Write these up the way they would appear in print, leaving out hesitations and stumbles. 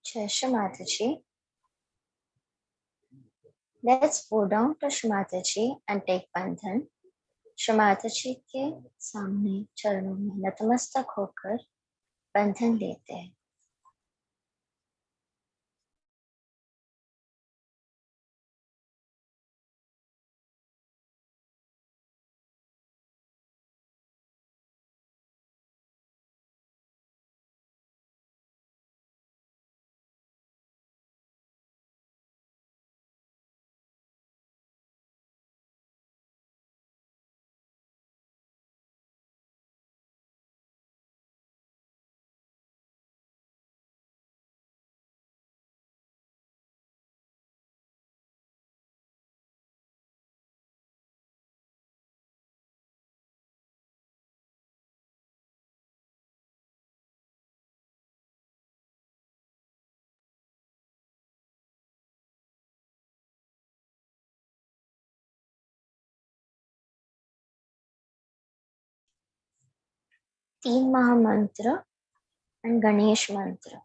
Jai Shri Mataji. Let's bow down to Shri Mataji and take बंधन. श्री माताजी के सामने चरणों में नतमस्तक होकर बंधन लेते हैं. तीन महामंत्र and गणेश मंत्र.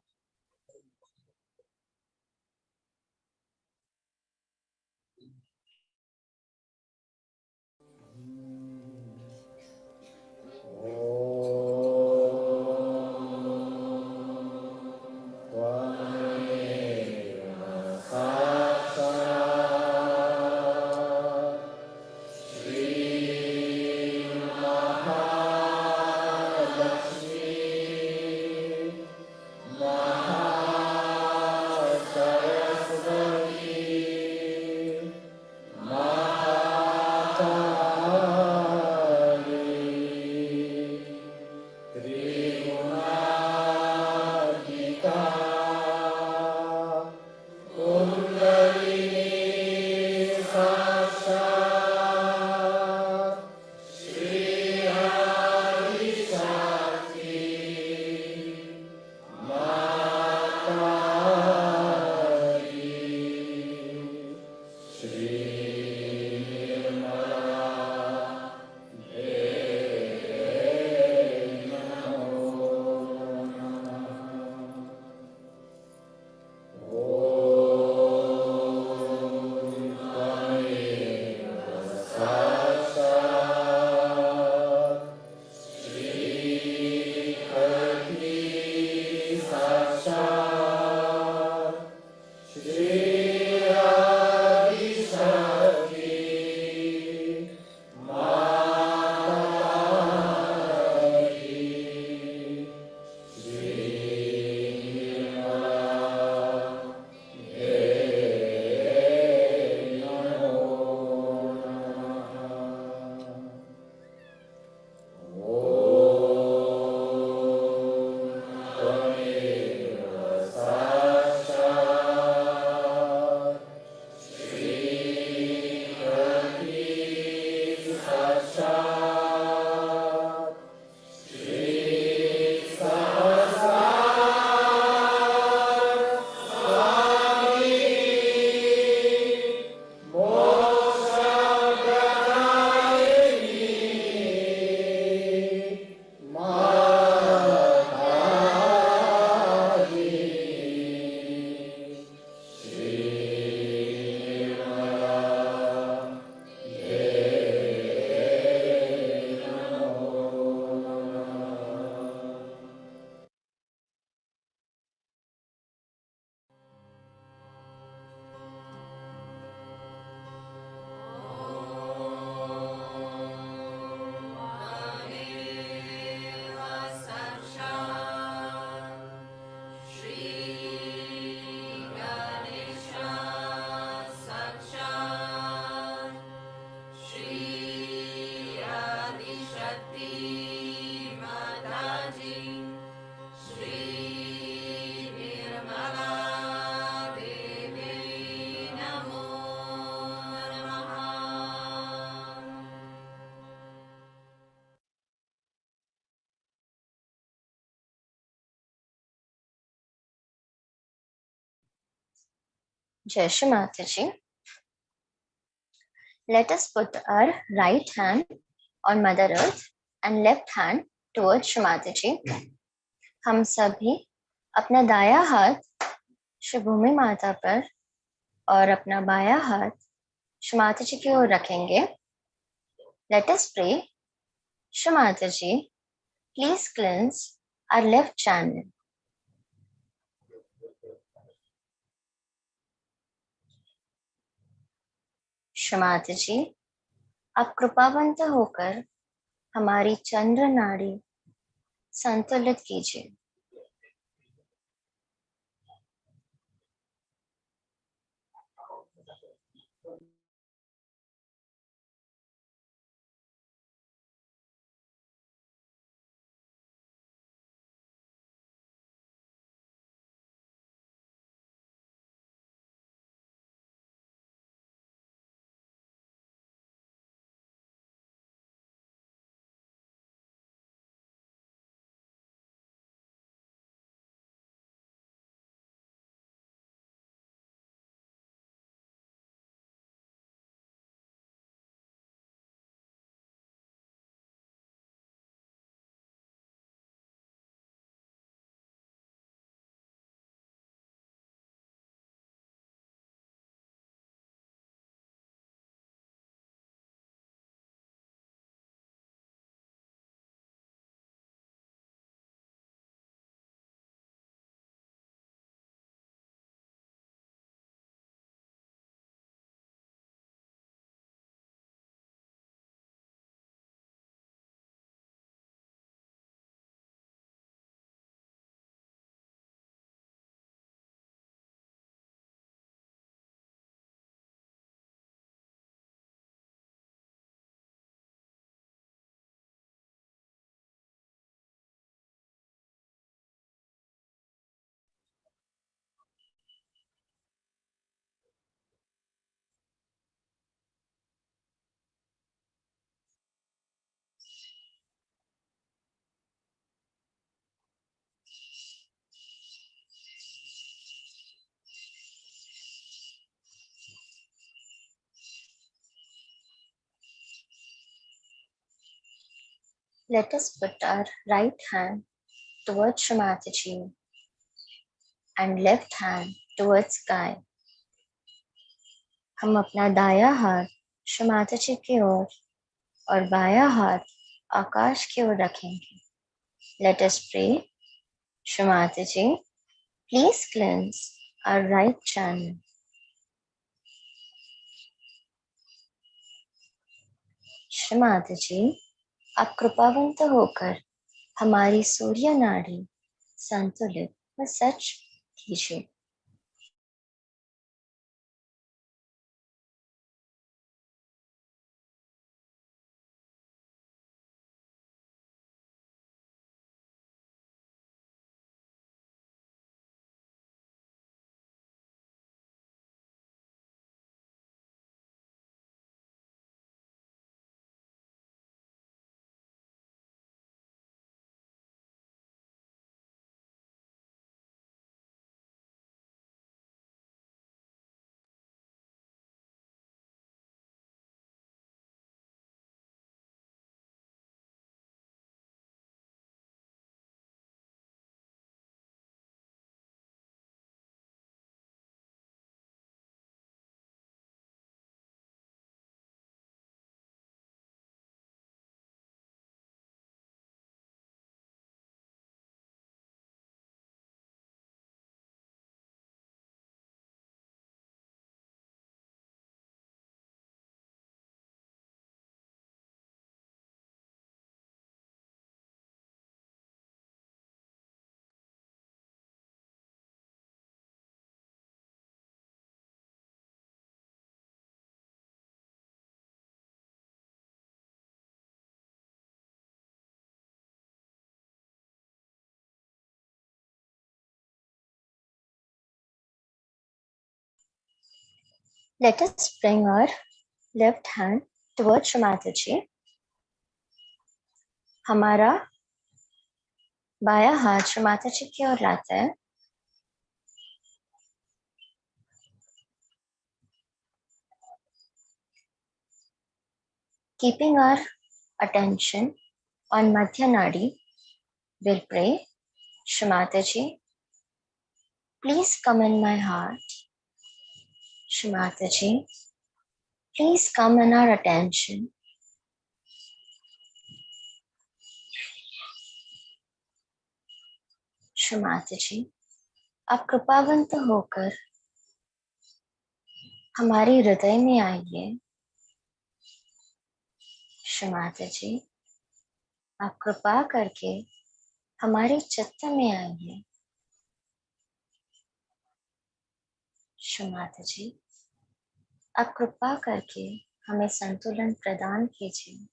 जय श्री माता जी. Let us put our right hand on Mother Earth and left hand towards Shri Mata ji. हम सभी अपना दाया हाथ श्री भूमि माता पर और अपना बाया हाथ श्री माता जी की ओर रखेंगे. Let us pray. Shri Mata ji, please cleanse our left channel. Shri Mata जी, आप कृपावंत होकर हमारी चंद्र नाड़ी संतुलित कीजिए. Let us put our right hand towards Shri Mata ji and left hand towards sky. हम अपना दाया हाथ श्री माता जी की ओर और बाया हाथ आकाश की ओर रखेंगे. Let us pray. Shri Mata ji, please cleanse our right channel. Shri Mata जी, आप कृपावंत होकर हमारी सूर्य नाड़ी संतुलित व सच कीजिए. Let us bring our left hand towards Shri Mata ji. हमारा बाया हाथ श्री माता जी की ओर लाते हैं. Keeping our attention on Madhya Nadi, we'll pray, Shrimataji, please come in my heart. Shrimataji, please come in our attention. Shrimataji, आप कृपावंत होकर हमारे हृदय में आइए। श्रीमाताजी, आप कृपा करके हमारे चित्त में आइए। श्रीमाताजी, आप कृपा करके हमें संतुलन प्रदान कीजिए।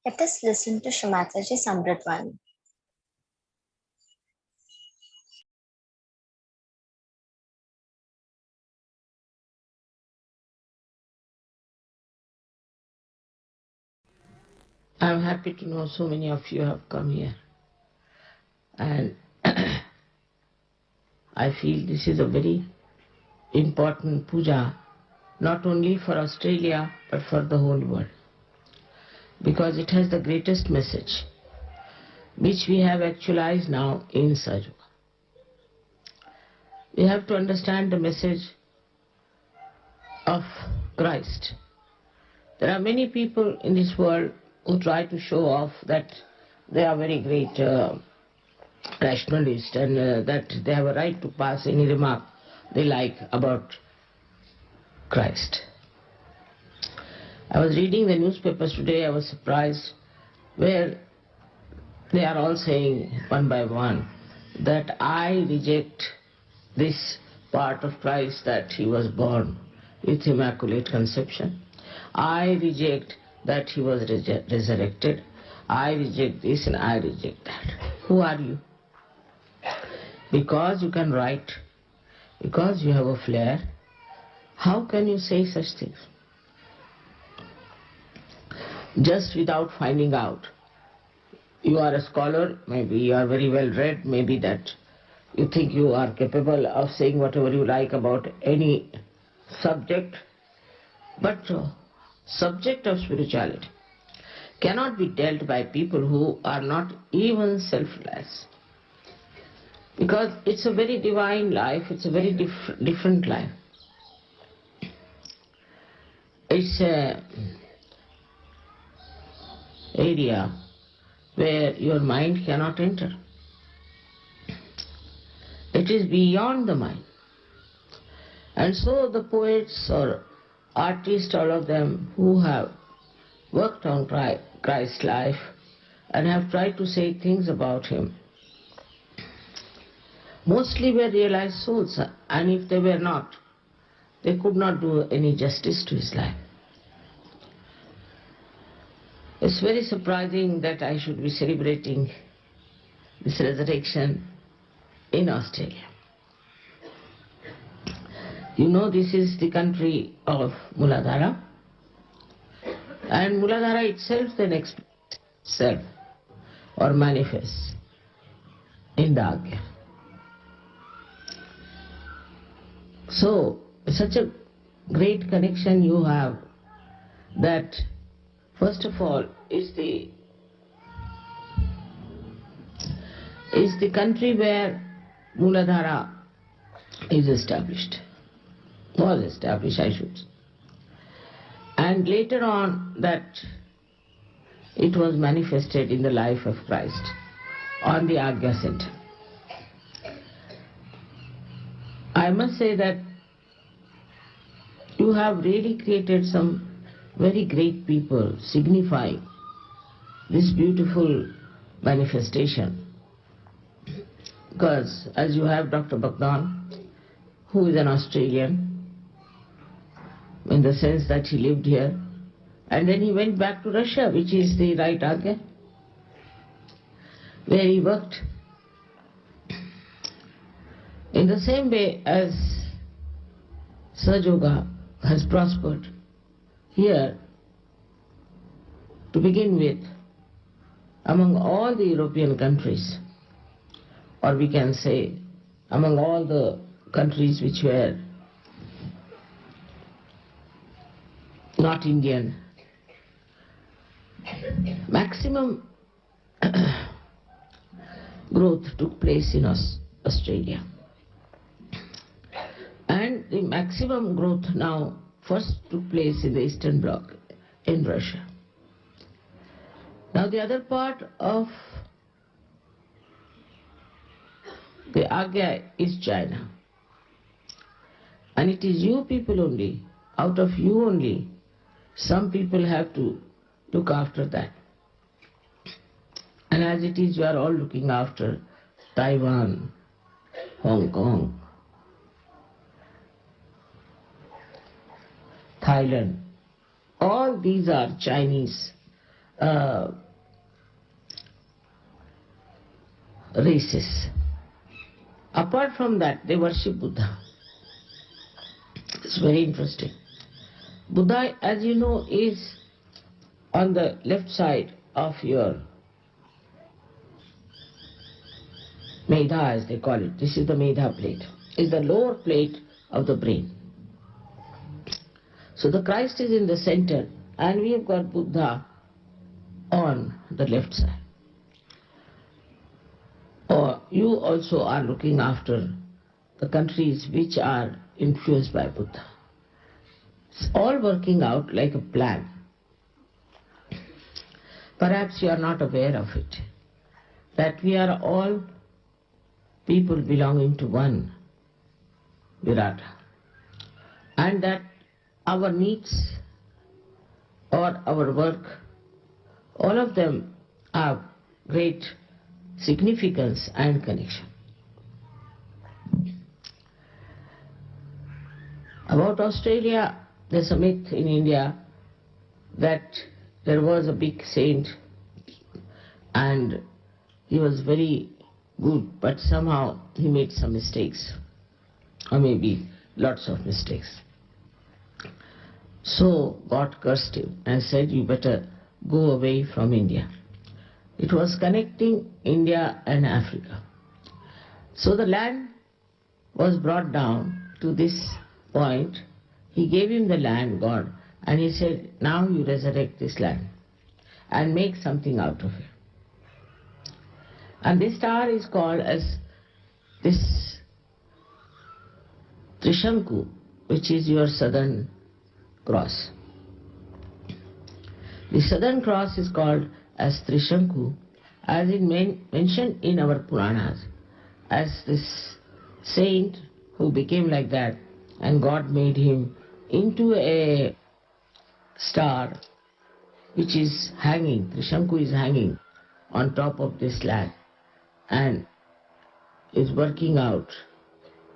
Let us listen to Shrimataji's Amritvani. I'm happy to know so many of you have come here. And I feel this is a very important puja, not only for Australia, but for the whole world. Because it has the greatest message, which we have actualized now in Sahaja. We have to understand the message of Christ. There are many people in this world who try to show off that they are very great rationalists and that they have a right to pass any remark they like about Christ. I was reading the newspapers today, I was surprised, where they are all saying one by one that I reject this part of Christ that he was born with immaculate conception. I reject that he was resurrected. I reject this and I reject that. Who are you? Because you can write, because you have a flair, how can you say such things? Just without finding out. You are a scholar, maybe you are very well read, maybe that you think you are capable of saying whatever you like about any subject, but subject of spirituality cannot be dealt by people who are not even selfless. Because it's a very divine life, it's a very different life. It's an area where your mind cannot enter. It is beyond the mind. And so the poets or artists, all of them who have worked on Christ's life and have tried to say things about him, mostly were realized souls, and if they were not, they could not do any justice to his life. It's very surprising that I should be celebrating this resurrection in Australia. You know, this is the country of Muladhara, and Muladhara itself then expresses itself or manifests in the Agya. So, such a great connection you have that, first of all, is the country where Muladhara is established, was established, I should say. And later on that it was manifested in the life of Christ on the Agya Center. I must say that you have really created some very great people signifying this beautiful manifestation. Because as you have Dr. Bhagwan, who is an Australian, in the sense that he lived here, and then he went back to Russia, which is the right Agya, where he worked. In the same way as Sahaja has prospered here, to begin with, among all the European countries, or we can say among all the countries which were not Indian, maximum growth took place in Australia. And the maximum growth now first took place in the Eastern Bloc, in Russia. Now the other part of the Agya is China. And it is you people only, out of you only, some people have to look after that. And as it is, you are all looking after Taiwan, Hong Kong, Thailand. All these are Chinese races. Apart from that, they worship Buddha. It's very interesting. Buddha, as you know, is on the left side of your Medha, as they call it. This is the Medha plate. It's the lower plate of the brain. So the Christ is in the center, and we have got Buddha on the left side. Or you also are looking after the countries which are influenced by Buddha. It's all working out like a plan. Perhaps you are not aware of it, that we are all people belonging to one Virata, and that our needs or our work, all of them have great significance and connection. About Australia, there's a myth in India that there was a big saint and he was very good, but somehow he made some mistakes, or maybe lots of mistakes. So God cursed him and said, you better go away from India. It was connecting India and Africa. So the land was brought down to this point. He gave him the land, God, and he said, now you resurrect this land and make something out of it. And this star is called as this Trishanku, which is your southern cross. The southern cross is called as Trishanku, as it mentioned in our Puranas, as this saint who became like that, and God made him into a star which is hanging, Trishanku is hanging on top of this land and is working out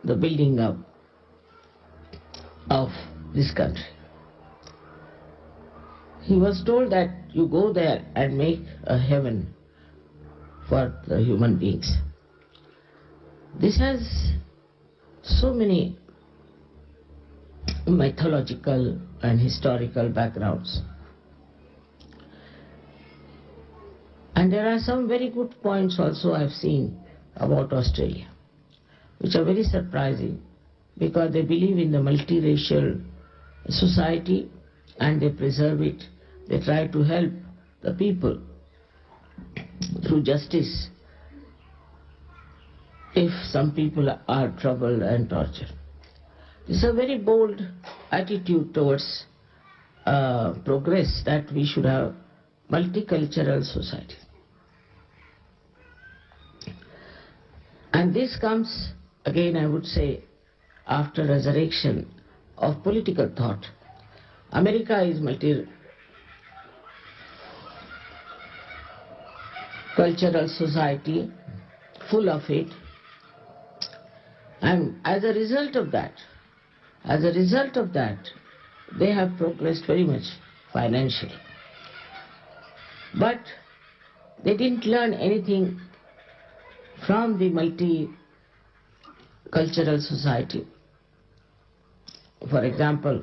the building up of this country. He was told that you go there and make a heaven for the human beings. This has so many mythological and historical backgrounds. And there are some very good points also I've seen about Australia, which are very surprising because they believe in the multiracial society and they preserve it. They try to help the people through justice if some people are troubled and tortured. It's a very bold attitude towards progress that we should have multicultural society. And this comes, again I would say, after resurrection of political thought. America is multicultural society, full of it. And as a result of that, they have progressed very much financially. But they didn't learn anything from the multicultural society. For example,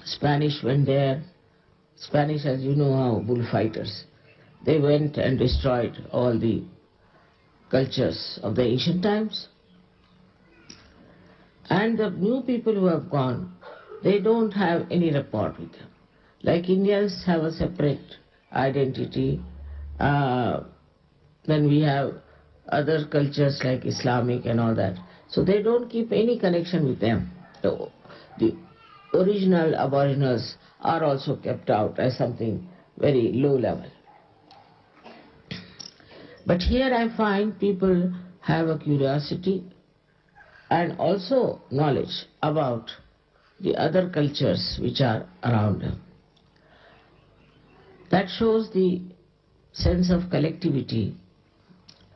Spanish went there. Spanish, as you know, how bullfighters. They went and destroyed all the cultures of the ancient times. And the new people who have gone, they don't have any rapport with them. Like Indians have a separate identity. Then we have other cultures like Islamic and all that. So they don't keep any connection with them. The original aboriginals are also kept out as something very low level. But here I find people have a curiosity and also knowledge about the other cultures which are around them. That shows the sense of collectivity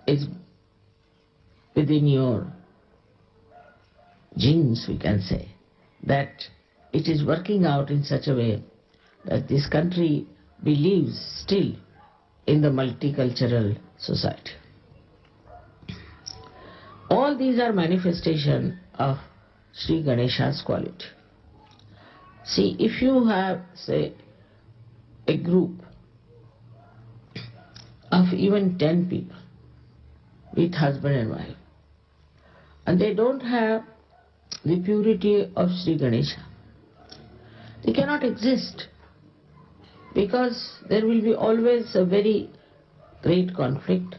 is within your genes, we can say, that it is working out in such a way that this country believes still in the multicultural society. All these are manifestation of Sri Ganesha's quality. See, if you have, say, a group of even 10 people with husband and wife, and they don't have the purity of Sri Ganesha, they cannot exist, because there will be always a very great conflict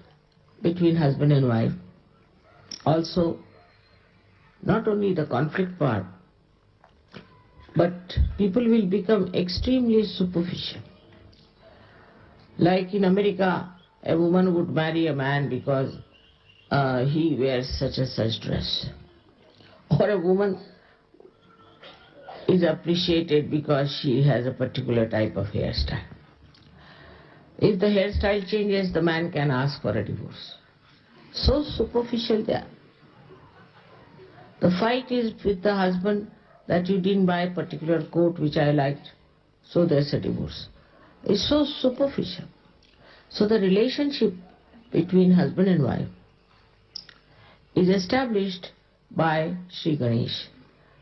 between husband and wife. Also, not only the conflict part, but people will become extremely superficial. Like in America, a woman would marry a man because he wears such and such dress. Or a woman is appreciated because she has a particular type of hairstyle. If the hairstyle changes, the man can ask for a divorce. So superficial they are. The fight is with the husband that you didn't buy a particular coat which I liked, so there's a divorce. It's so superficial. So the relationship between husband and wife is established by Sri Ganesh,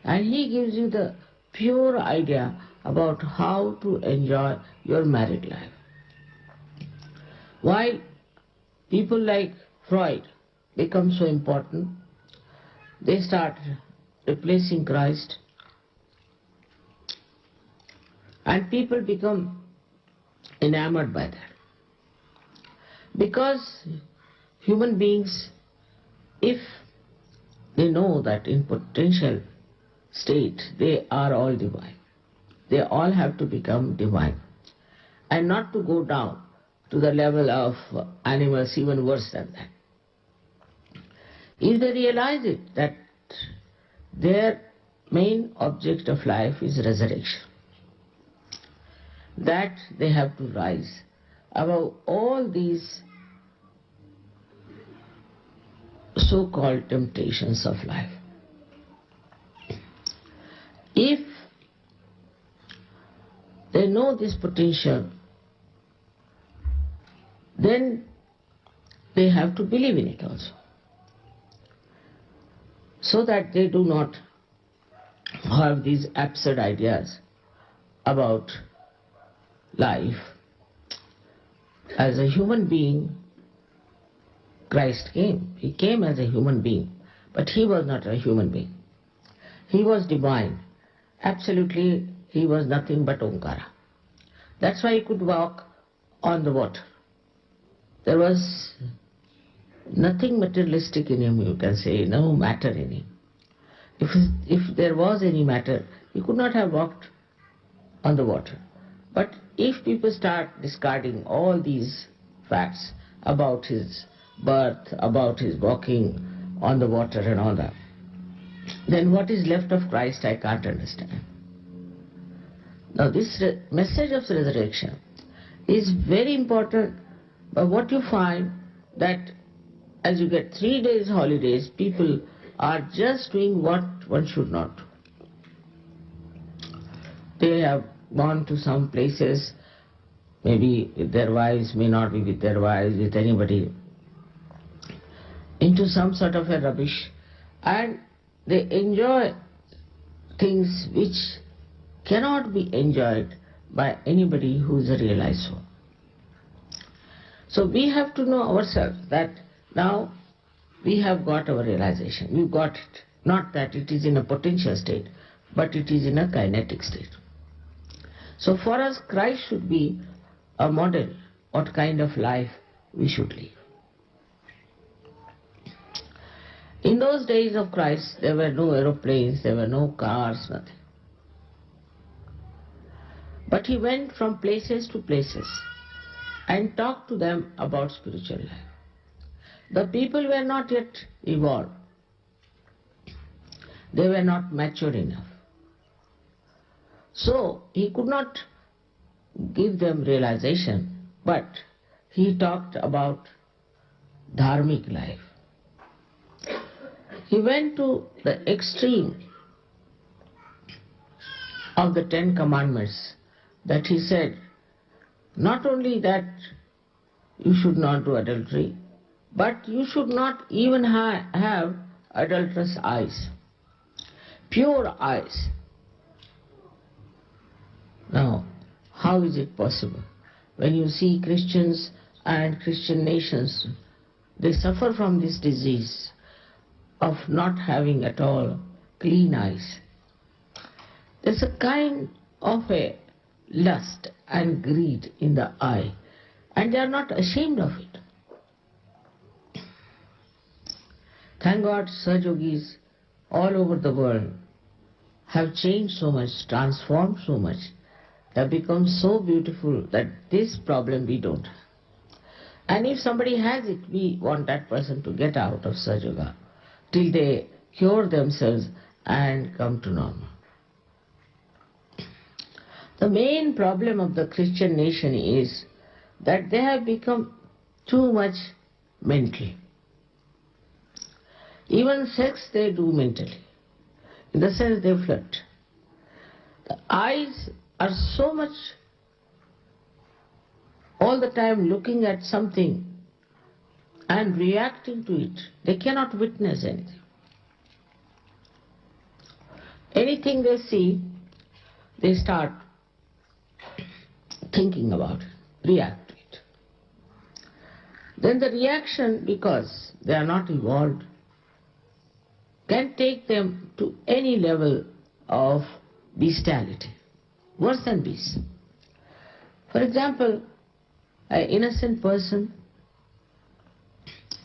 and he gives you the pure idea about how to enjoy your married life. While people like Freud become so important, they start replacing Christ, and people become enamored by that. Because human beings, if they know that in potential state they are all divine, they all have to become divine and not to go down to the level of animals, even worse than that. If they realize it, that their main object of life is resurrection. That they have to rise above all these so-called temptations of life. If they know this potential, then they have to believe in it also, so that they do not have these absurd ideas about life. As a human being, Christ came. He came as a human being, but he was not a human being. He was divine. Absolutely, he was nothing but Omkara. That's why he could walk on the water. There was nothing materialistic in him, you can say, no matter in him. If there was any matter, he could not have walked on the water. But if people start discarding all these facts about his birth, about his walking on the water and all that, then what is left of Christ I can't understand. Now this message of resurrection is very important, but what you find that as you get 3 days holidays, people are just doing what one should not do. They have gone to some places, maybe with their wives, may not be with their wives, with anybody, into some sort of a rubbish, and they enjoy things which cannot be enjoyed by anybody who is a realized soul. So we have to know ourselves that now we have got our realization, we've got it. Not that it is in a potential state, but it is in a kinetic state. So for us, Christ should be a model, what kind of life we should live. In those days of Christ, there were no aeroplanes, there were no cars, nothing. But he went from places to places and talked to them about spiritual life. The people were not yet evolved. They were not mature enough. So he could not give them realization, but he talked about dharmic life. He went to the extreme of the 10 Commandments, that he said, not only that you should not do adultery, but you should not even have adulterous eyes, pure eyes. Now, how is it possible? When you see Christians and Christian nations, they suffer from this disease of not having at all clean eyes. There's a kind of a lust and greed in the eye, and they are not ashamed of it. Thank God, Sahajogis all over the world have changed so much, transformed so much, they have become so beautiful that this problem we don't have. And if somebody has it, we want that person to get out of Sahaja till they cure themselves and come to normal. The main problem of the Christian nation is that they have become too much mental. Even sex they do mentally, in the sense they flirt. The eyes are so much all the time looking at something and reacting to it. They cannot witness anything. Anything they see, they start thinking about it, react to it. Then the reaction, because they are not evolved, can take them to any level of bestiality, worse than beasts. For example, an innocent person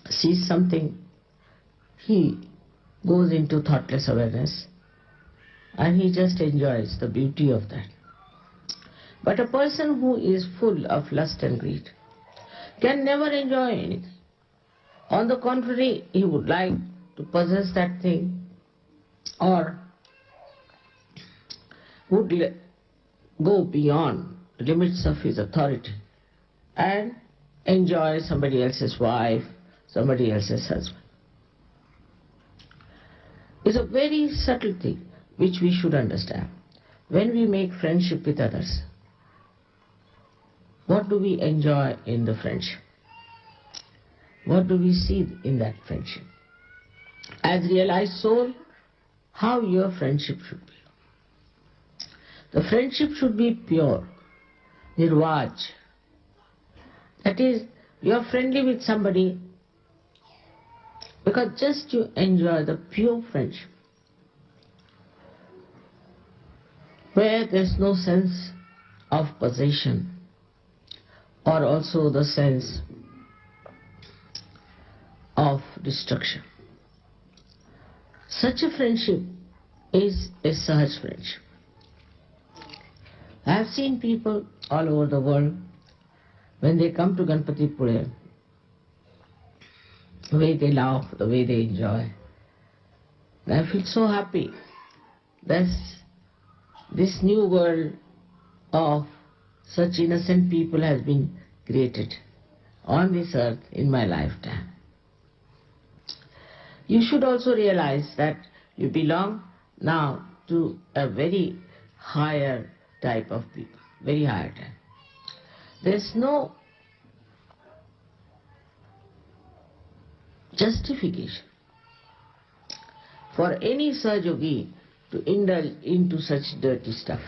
sees something, he goes into thoughtless awareness and he just enjoys the beauty of that. But a person who is full of lust and greed can never enjoy anything. On the contrary, he would like to possess that thing or would go beyond the limits of his authority and enjoy somebody else's wife, somebody else's husband. It's a very subtle thing which we should understand. When we make friendship with others, what do we enjoy in the friendship? What do we see in that friendship? As realized soul, how your friendship should be. The friendship should be pure, nirvaj. That is, you are friendly with somebody because just you enjoy the pure friendship, where there is no sense of possession or also the sense of destruction. Such a friendship is a Sahaj friendship. I have seen people all over the world, when they come to Ganpati Pule, the way they laugh, the way they enjoy. I feel so happy that this new world of such innocent people has been created on this earth in my lifetime. You should also realize that you belong now to a very higher type of people, very higher type. There's no justification for any Sahaja to indulge into such dirty stuff,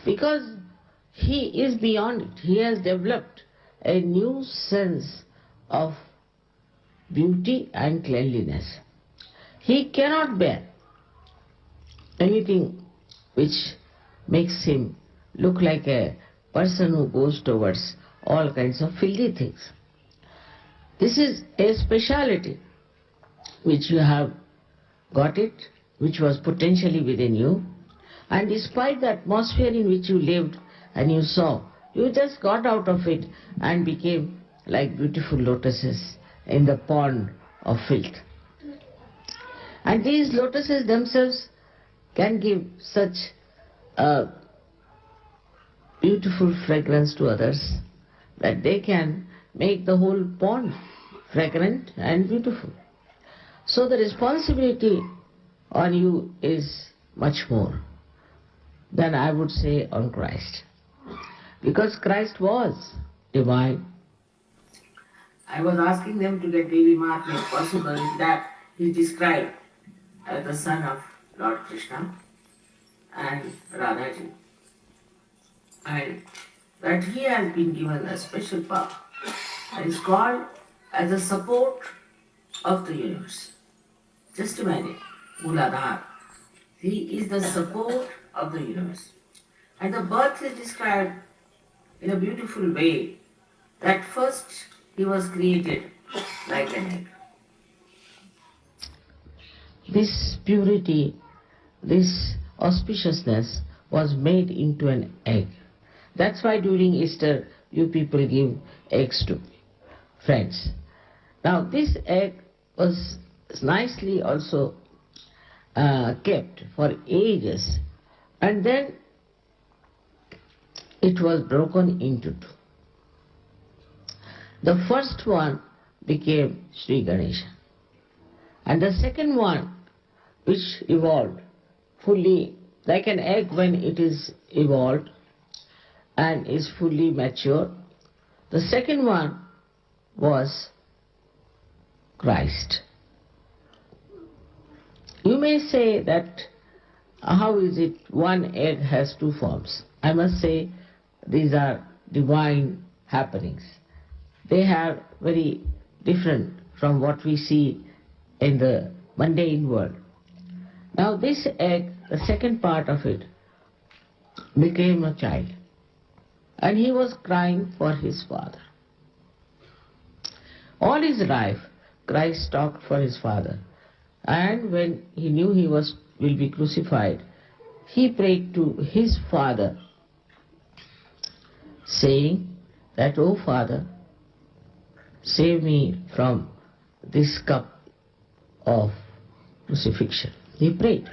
because he is beyond it. He has developed a new sense of beauty and cleanliness. He cannot bear anything which makes him look like a person who goes towards all kinds of filthy things. This is a speciality which you have got it, which was potentially within you, and despite the atmosphere in which you lived and you saw, you just got out of it and became like beautiful lotuses in the pond of filth. And these lotuses themselves can give such a beautiful fragrance to others that they can make the whole pond fragrant and beautiful. So the responsibility on you is much more than I would say on Christ, because Christ was divine. I was asking them to get Devi Mark if possible, that he described as the son of Lord Krishna and Radhaji, and that he has been given a special power and is called as the support of the universe. Just imagine, Mooladhar, he is the support of the universe. And the birth is described in a beautiful way, that first he was created like an egg. This purity, this auspiciousness was made into an egg. That's why during Easter you people give eggs to friends. Now this egg was nicely also kept for ages, and then it was broken into two. The first one became Sri Ganesha, and the second one, which evolved fully like an egg when it is evolved and is fully mature, the second one was Christ. You may say that how is it one egg has two forms? I must say these are divine happenings. They are very different from what we see in the mundane world. Now this egg, the second part of it, became a child, and he was crying for his father. All his life Christ talked for his father, and when he knew he will be crucified, he prayed to his father, saying that, "O Father, save me from this cup of crucifixion." He prayed.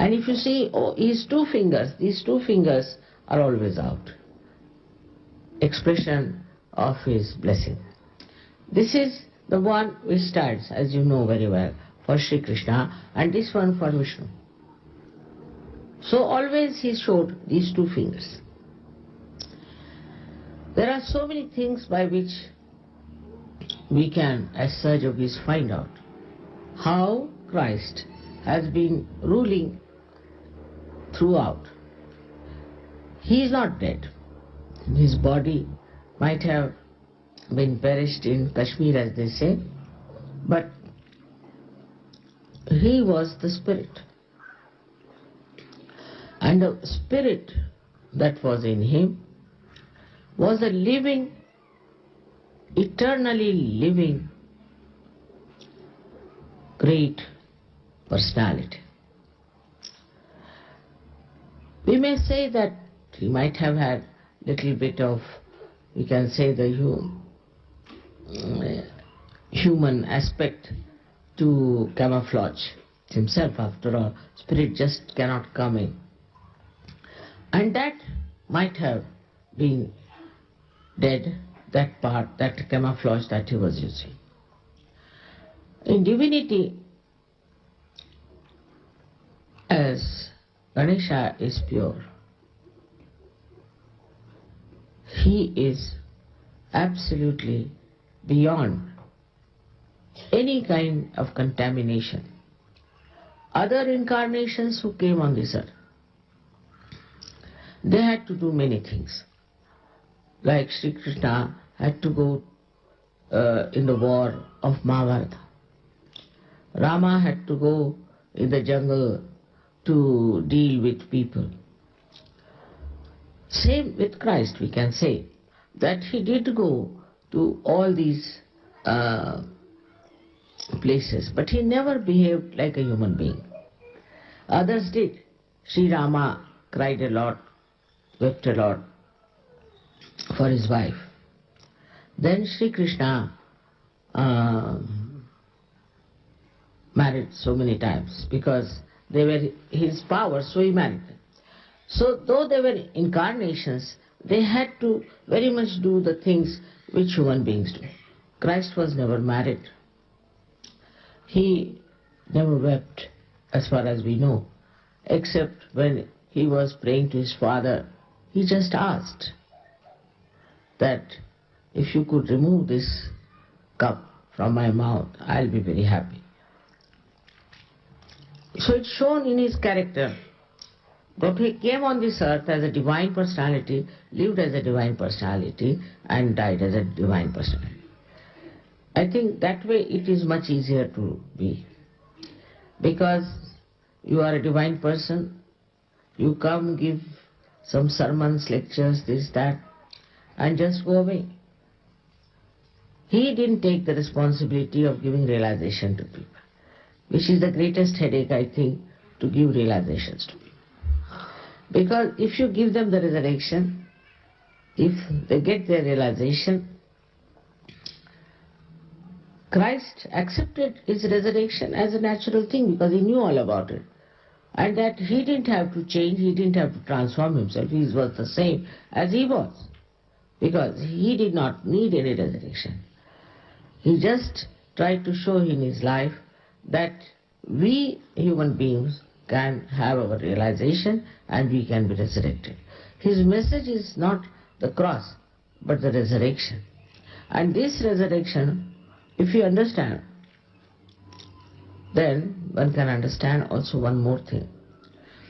And if you see, oh, his two fingers, these two fingers are always out. Expression of his blessing. This is the one which stands, as you know very well, for Sri Krishna, and this one for Vishnu. So always he showed these two fingers. There are so many things by which we can, as such yogis, find out how Christ has been ruling throughout. He is not dead. His body might have been perished in Kashmir, as they say, but he was the spirit. And the spirit that was in him was a living, eternally living, great personality. We may say that he might have had little bit of, we can say, the human aspect to camouflage himself. After all, spirit just cannot come in. And that might have been dead, that part, that camouflage that he was using. In divinity, as Ganesha is pure, he is absolutely beyond any kind of contamination. Other incarnations who came on this earth, they had to do many things. Like Sri Krishna had to go in the war of Mahabharata. Rama had to go in the jungle to deal with people. Same with Christ, we can say, that he did go to all these places, but he never behaved like a human being. Others did. Sri Rama cried a lot, wept a lot for his wife. Then Sri Krishna married so many times because they were his power, so he married them. So though they were incarnations, they had to very much do the things which human beings do. Christ was never married. He never wept, as far as we know, except when he was praying to his Father. He just asked that if you could remove this cup from my mouth, I'll be very happy. So it's shown in his character that he came on this earth as a divine personality, lived as a divine personality, and died as a divine personality. I think that way it is much easier to be. Because you are a divine person, you come, give some sermons, lectures, this, that, and just go away. He didn't take the responsibility of giving realization to people, which is the greatest headache, I think, to give realizations to people. Because if you give them the resurrection, if they get their realization, Christ accepted his resurrection as a natural thing because he knew all about it. And that he didn't have to change, he didn't have to transform himself, he was the same as he was. Because he did not need any resurrection. He just tried to show in his life that we human beings can have our realization and we can be resurrected. His message is not the cross, but the resurrection. And this resurrection, if you understand, then one can understand also one more thing,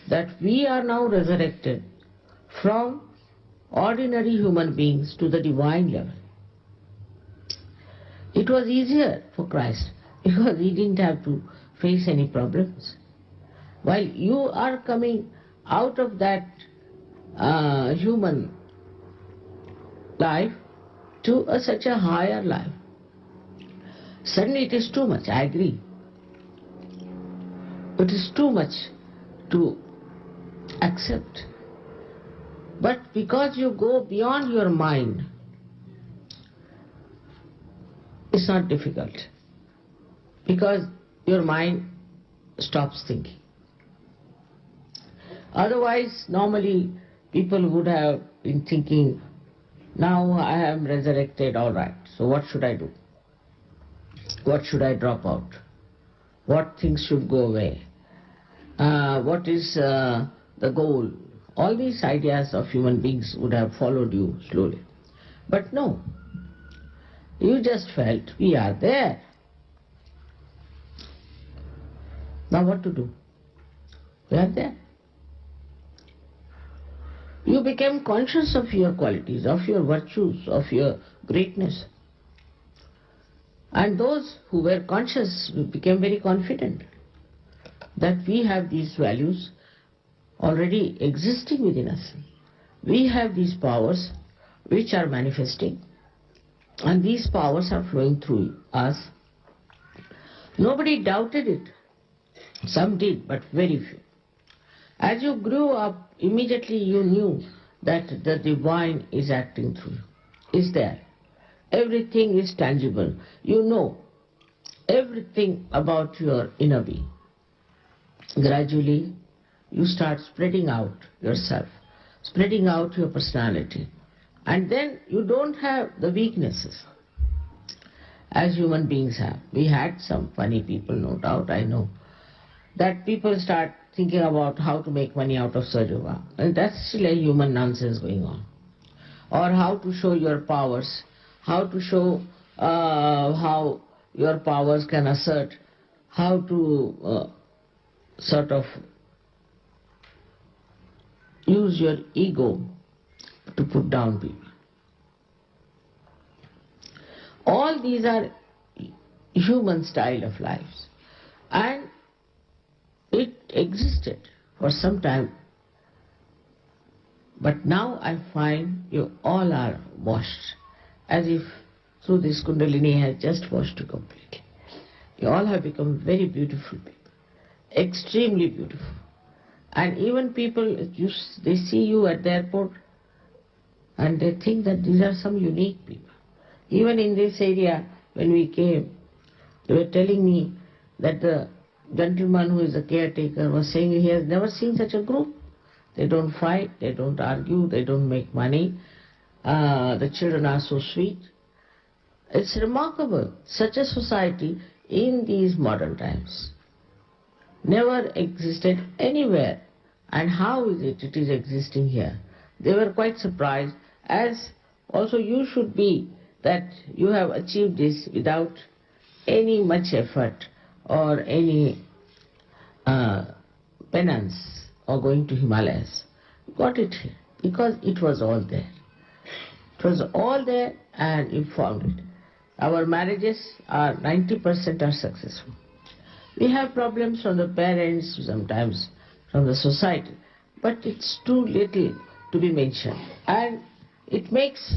that we are now resurrected from ordinary human beings to the divine level. It was easier for Christ because he didn't have to face any problems. While you are coming out of that human life to such a higher life, suddenly it is too much, I agree. It is too much to accept. But because you go beyond your mind, it's not difficult. Because your mind stops thinking. Otherwise, normally people would have been thinking, now I am resurrected, all right, so what should I do? What should I drop out? What things should go away? What is the goal? All these ideas of human beings would have followed you slowly. But no, you just felt we are there. Now what to do? We are there. You became conscious of your qualities, of your virtues, of your greatness. And those who were conscious became very confident that we have these values already existing within us. We have these powers which are manifesting, and these powers are flowing through us. Nobody doubted it. Some did, but very few. As you grew up, immediately you knew that the divine is acting through you, is there. Everything is tangible. You know everything about your inner being. Gradually, you start spreading out yourself, spreading out your personality. And then you don't have the weaknesses as human beings have. We had some funny people, no doubt, I know. That people start thinking about how to make money out of Sahaja. And that's still a human nonsense going on. Or how to show your powers, how to show how your powers can assert, how to sort of use your ego to put down people. All these are human style of lives, and it existed for some time, but now I find you all are washed, as if through this Kundalini has just washed you completely. You all have become very beautiful people, extremely beautiful. And even people, they see you at the airport and they think that these are some unique people. Even in this area, when we came, they were telling me that the gentleman who is the caretaker was saying he has never seen such a group. They don't fight, they don't argue, they don't make money. The children are so sweet. It's remarkable. Such a society in these modern times never existed anywhere. And how is it is existing here? They were quite surprised, as also you should be, that you have achieved this without any much effort or any penance or going to Himalayas. You got it here because it was all there. It was all there and you found it. Our marriages are 90% are successful. We have problems from the parents, sometimes from the society, but it's too little to be mentioned. And it makes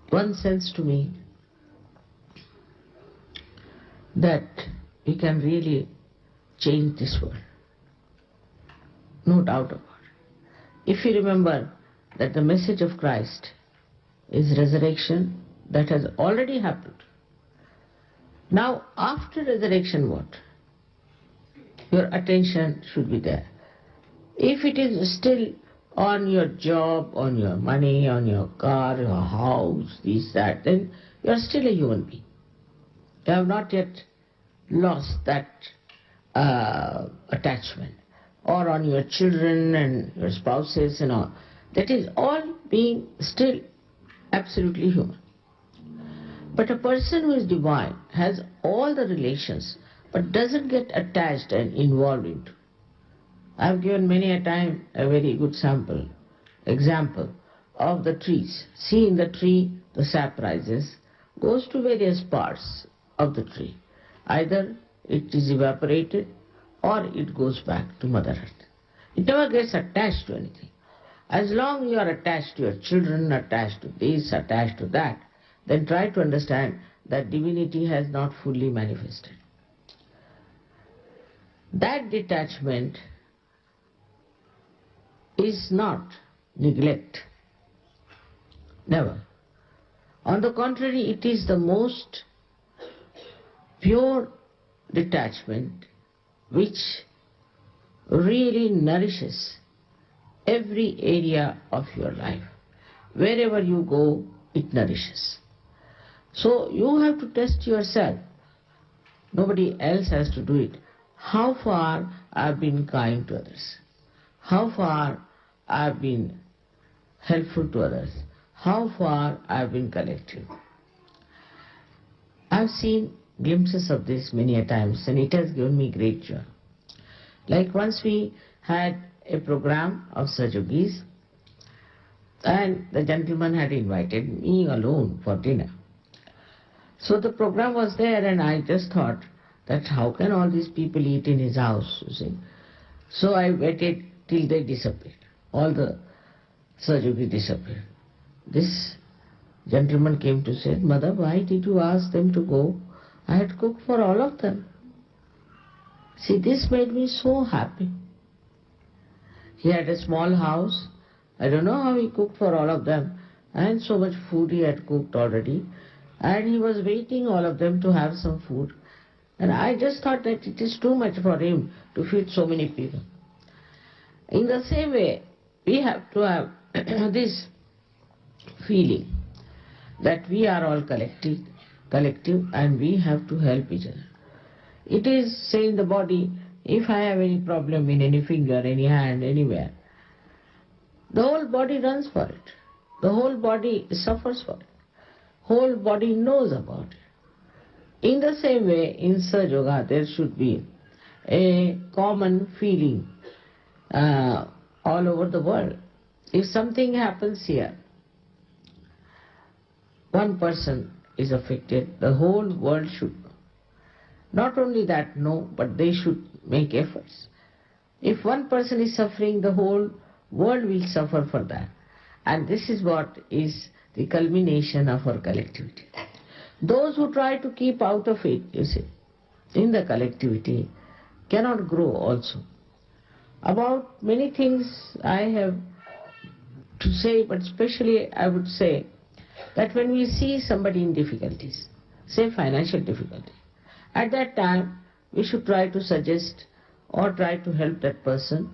one sense to me that we can really change this world. No doubt about it. If you remember that the message of Christ is resurrection, that has already happened. Now, after resurrection, what? Your attention should be there. If it is still on your job, on your money, on your car, your house, this, that, then you are still a human being. You have not yet lost that attachment. Or on your children and your spouses and all. That is all being still absolutely human. But a person who is divine has all the relations but doesn't get attached and involved into. I have given many a time a very good example of the trees. See, in the tree the sap rises, goes to various parts of the tree. Either it is evaporated or it goes back to Mother Earth. It never gets attached to anything. As long as you are attached to your children, attached to this, attached to that, then try to understand that divinity has not fully manifested. That detachment is not neglect. Never. On the contrary, it is the most pure detachment which really nourishes every area of your life. Wherever you go, it nourishes. So you have to test yourself. Nobody else has to do it. How far I've been kind to others? How far I've been helpful to others? How far I've been collective? I've seen glimpses of this many a times, and it has given me great joy. Like once we had a program of Sahajogis, and the gentleman had invited me alone for dinner. So the program was there, and I just thought that how can all these people eat in his house, you see. So I waited till they disappeared. All the Sahajogis disappeared. This gentleman came to say, "Mother, why did you ask them to go? I had cooked for all of them." See, this made me so happy. He had a small house. I don't know how he cooked for all of them, and so much food he had cooked already, and he was waiting all of them to have some food. And I just thought that it is too much for him to feed so many people. In the same way, we have to have this feeling that we are all collective and we have to help each other. It is, say, in the body, if I have any problem in any finger, any hand, anywhere, the whole body runs for it. The whole body suffers for it. Whole body knows about it. In the same way, in Sahaja Yoga, there should be a common feeling all over the world. If something happens here, one person is affected, the whole world should know. Not only that, know, but they should make efforts. If one person is suffering, the whole world will suffer for that. And this is what is the culmination of our collectivity. Those who try to keep out of it, you see, in the collectivity, cannot grow also. About many things I have to say, but especially I would say that when we see somebody in difficulties, say financial difficulty, at that time we should try to suggest or try to help that person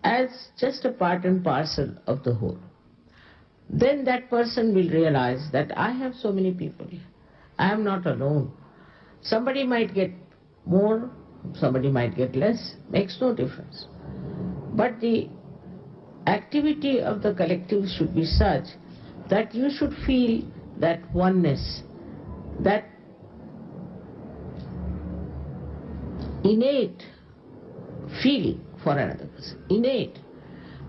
as just a part and parcel of the whole. Then that person will realize that I have so many people here. I am not alone. Somebody might get more, somebody might get less, makes no difference. But the activity of the collective should be such that you should feel that oneness, that innate feeling for another person. Innate.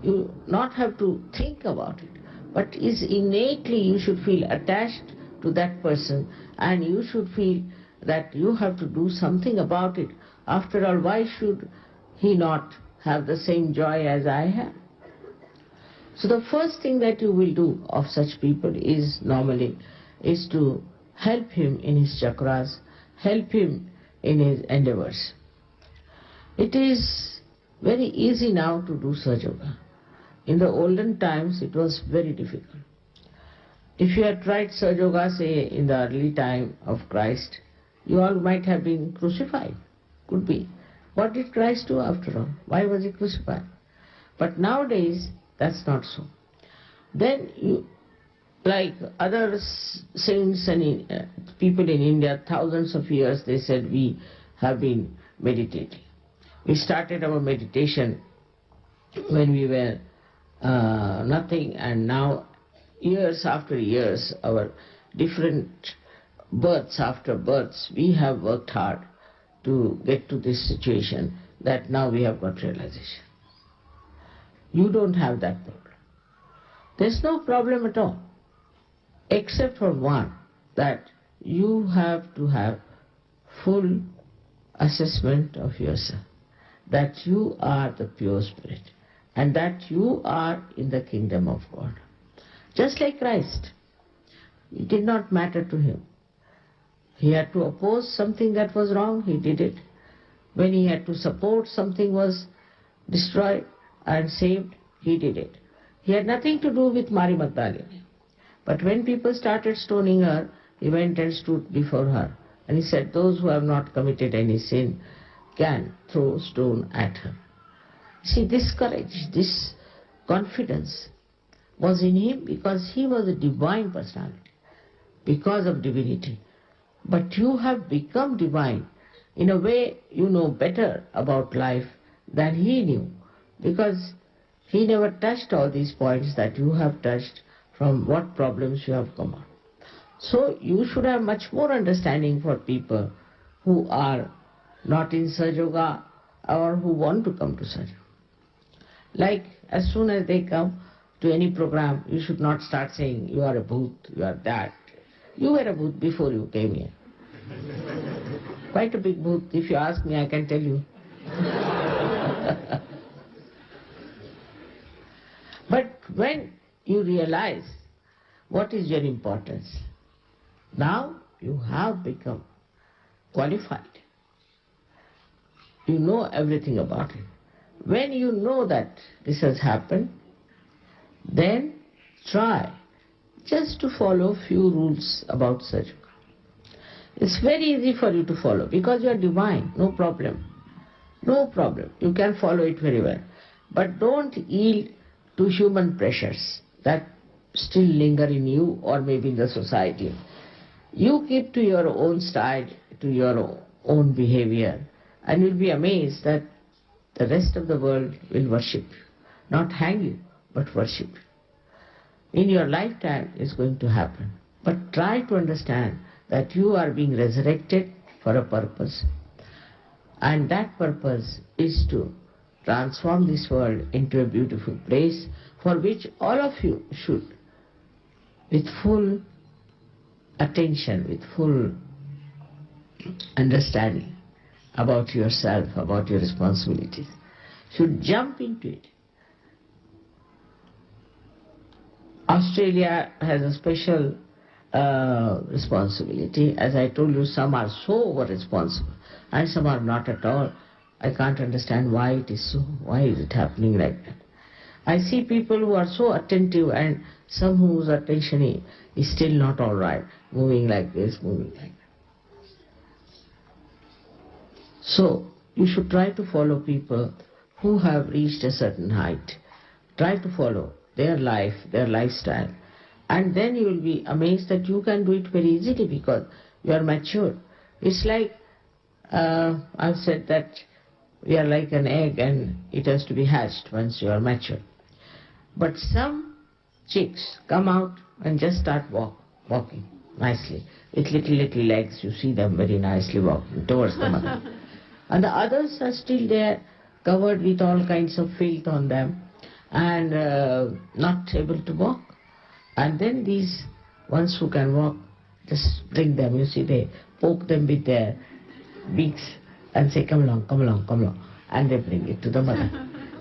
You not have to think about it, but is innately you should feel attached to that person, and you should feel that you have to do something about it. After all, why should he not have the same joy as I have? So the first thing that you will do of such people is normally is to help him in his chakras, help him in his endeavors. It is very easy now to do Sahaja Yoga. In the olden times it was very difficult. If you had tried Sahaja Yoga, say in the early time of Christ, you all might have been crucified. Could be. What did Christ do after all? Why was he crucified? But nowadays that's not so. Then you, like other saints and people in India, thousands of years they said we have been meditating. We started our meditation when we were nothing, and now years after years, our different births after births, we have worked hard to get to this situation that now we have got realization. You don't have that problem. There's no problem at all, except for one, that you have to have full assessment of yourself, that you are the pure spirit and that you are in the kingdom of God. Just like Christ, it did not matter to him. He had to oppose something that was wrong, he did it. When he had to support something was destroyed and saved, he did it. He had nothing to do with Mary Magdalene. But when people started stoning her, he went and stood before her. And he said, those who have not committed any sin can throw stone at her. See, this courage, this confidence was in him because he was a divine personality, because of divinity. But you have become divine. In a way, you know better about life than he knew, because he never touched all these points that you have touched, from what problems you have come on. So you should have much more understanding for people who are not in Sahaja Yoga or who want to come to Sahaja. Like, as soon as they come to any program, you should not start saying, you are a bhoot, you are that. You were a bhoot before you came here. Quite a big bhoot. If you ask me, I can tell you. But when you realize what is your importance, now you have become qualified. You know everything about it. When you know that this has happened, then try just to follow few rules about Sahaja. It's very easy for you to follow because you are divine, no problem. No problem. You can follow it very well. But don't yield to human pressures that still linger in you or maybe in the society. You keep to your own style, to your own behavior, and you'll be amazed that the rest of the world will worship you. Not hang you, but worship you. In your lifetime it's going to happen. But try to understand that you are being resurrected for a purpose. And that purpose is to transform this world into a beautiful place, for which all of you should, with full attention, with full understanding about yourself, about your responsibilities, should jump into it. Australia has a special responsibility. As I told you, some are so over-responsible and some are not at all. I can't understand why it is so. Why is it happening like that? I see people who are so attentive and some whose attention is still not all right, moving like this, moving like that. So you should try to follow people who have reached a certain height. Try to follow their life, their lifestyle. And then you will be amazed that you can do it very easily because you are mature. It's like, I've said that we are like an egg and it has to be hatched once you are mature. But some chicks come out and just start walking nicely. With little legs, you see them very nicely walking towards the mother. And the others are still there, covered with all kinds of filth on them and not able to walk. And then these ones who can walk, just bring them, you see, they poke them with their beaks and say, come along, come along, come along. And they bring it to the mother.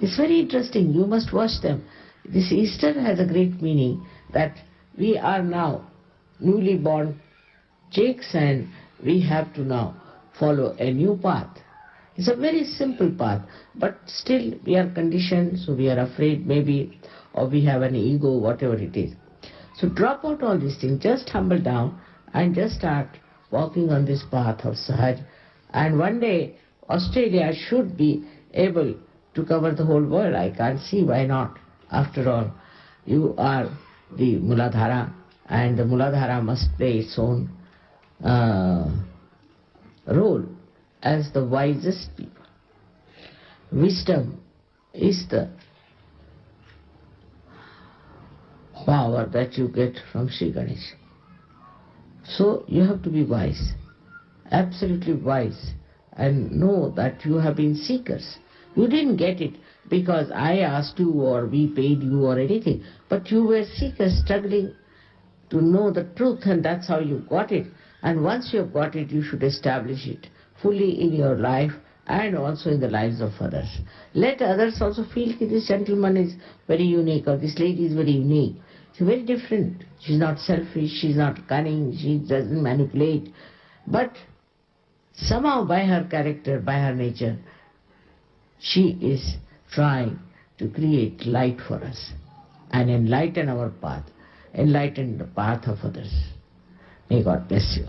It's very interesting, you must watch them. This Easter has a great meaning that we are now newly born chicks and we have to now follow a new path. It's a very simple path, but still we are conditioned, so we are afraid maybe, or we have an ego, whatever it is. So drop out all these things, just humble down and just start walking on this path of Sahaja. And one day Australia should be able to cover the whole world. I can't see why not. After all, you are the Muladhara and the Muladhara must play its own role as the wisest people. Wisdom is the power that you get from Sri Ganesh. So you have to be wise, absolutely wise, and know that you have been seekers. You didn't get it because I asked you or we paid you or anything, but you were seekers struggling to know the truth, and that's how you got it. And once you have got it, you should establish it fully in your life and also in the lives of others. Let others also feel that this gentleman is very unique or this lady is very unique. She's very different. She's not selfish, she's not cunning, she doesn't manipulate. But somehow by her character, by her nature, she is trying to create light for us and enlighten our path, enlighten the path of others. May God bless you.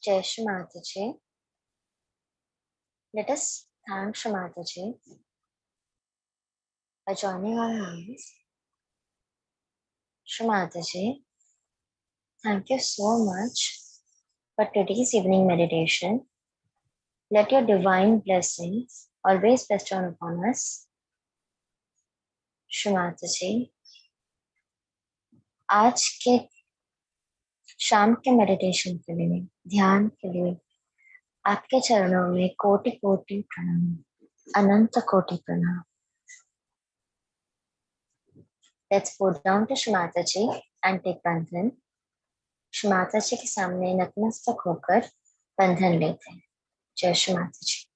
Jai Shri Mataji. Let us thank Shri Mataji by joining our hands. Shri Mataji, thank you so much for today's evening meditation. Let your divine blessings always bestow upon us. Shri Mataji, आज के शाम के meditation के लिए, ध्यान के लिए आपके चरणों में कोटि कोटि प्रणाम, अनंत कोटि प्रणाम. Let's go down to Shri Mataji and take बंधन. श्री माताजी के सामने नतमस्तक होकर बंधन लेते हैं. जय श्री माताजी.